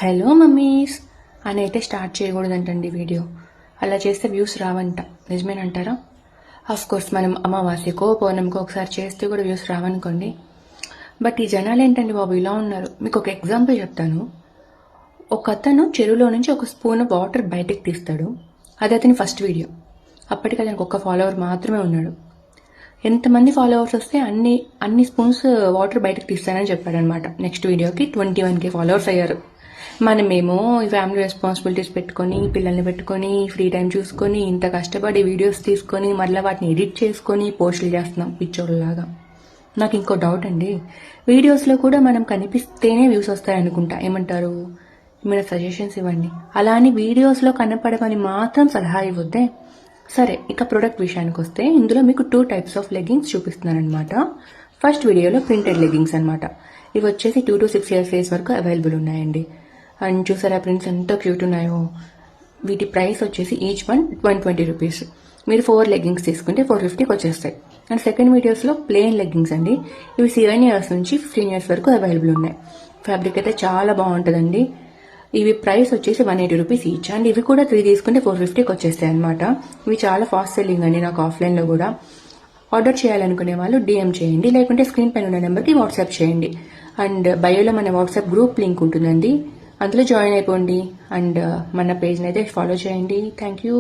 Hello mummies అని అయితే start చేయకూడదంటండి video. అలా చేస్తే వ్యూస్ రావంట. నిజమేనంటారా? ఆఫ్ కోర్స్ మనం అమావాస్యకో పౌర్ణమికో ఒకసారి చేస్తే కూడా వ్యూస్ రావనుకోండి. బట్ ఈ జనాలు ఏంటండి బాబు ఇలా ఉన్నారు. మీకు ఒక ఎగ్జాంపుల్ చెప్తాను. ఒక అతను చెరువులో నుంచి ఒక స్పూన్ వాటర్ బయటకు తీస్తాడు. అది అతని ఫస్ట్ వీడియో. అప్పటికి అతనికి ఒక ఫాలోవర్ మాత్రమే ఉన్నాడు. ఎంతమంది ఫాలోవర్స్ వస్తే అన్ని స్పూన్స్ వాటర్ బయటకు తీస్తానని చెప్పాడనమాట. నెక్స్ట్ వీడియోకి 21K ఫాలోవర్స్ అయ్యారు. మనమేమో ఈ ఫ్యామిలీ రెస్పాన్సిబిలిటీస్ పెట్టుకొని పిల్లల్ని పెట్టుకొని ఫ్రీ టైం చూసుకొని ఇంత కష్టపడి వీడియోస్ తీసుకొని మళ్ళీ వాటిని ఎడిట్ చేసుకొని పోస్టులు చేస్తున్నాం పిచ్చోళ్ళలాగా. నాకు ఇంకో డౌట్ అండి, వీడియోస్లో కూడా మనం కనిపిస్తేనే వ్యూస్ వస్తాయనుకుంటా. ఏమంటారు? ఏమైనా సజెషన్స్ ఇవ్వండి. అలా అని వీడియోస్లో కనపడమని మాత్రం సలహా ఇవ్వద్దే. సరే, ఇక ప్రొడక్ట్ విషయానికి వస్తే ఇందులో మీకు 2 టైప్స్ ఆఫ్ లెగ్గింగ్స్ చూపిస్తున్నానమాట. ఫస్ట్ వీడియోలో ప్రింటెడ్ లెగ్గింగ్స్ అనమాట. ఇవి వచ్చేసి 2 to 6 years ఏజ్ వరకు అవైలబుల్ ఉన్నాయండి. అండ్ చూసారా ప్రింట్స్ ఎంత క్యూట్ ఉన్నాయో. వీటి ప్రైస్ వచ్చేసి ఈచ్ వన్ 120 రూపీస్. మీరు 4 లెగ్గింగ్స్ తీసుకుంటే 450కి వచ్చేస్తాయి. అండ్ సెకండ్ వీడియోస్లో ప్లెయిన్ లెగ్గింగ్స్ అండి. ఇవి 7 years నుంచి 15 years వరకు అవైలబుల్ ఉన్నాయి. ఫ్యాబ్రిక్ అయితే చాలా బాగుంటుందండి. ఇవి ప్రైస్ వచ్చేసి 180 రూపీస్ ఈచ్. అండ్ ఇవి కూడా 3 తీసుకుంటే 450కి వచ్చేస్తాయి అనమాట. ఇవి చాలా ఫాస్ట్ సెల్లింగ్ అండి నాకు ఆఫ్లైన్లో కూడా. ఆర్డర్ చేయాలనుకునే వాళ్ళు డిఎం చేయండి, లేకుంటే స్క్రీన్ పైన ఉన్న నెంబర్కి వాట్సాప్ చేయండి. అండ్ బయోలో మన వాట్సాప్ గ్రూప్ లింక్ ఉంటుందండి, అందులో జాయిన్ అయిపోండి. అండ్ మన పేజ్ని అయితే ఫాలో చేయండి. Thank you.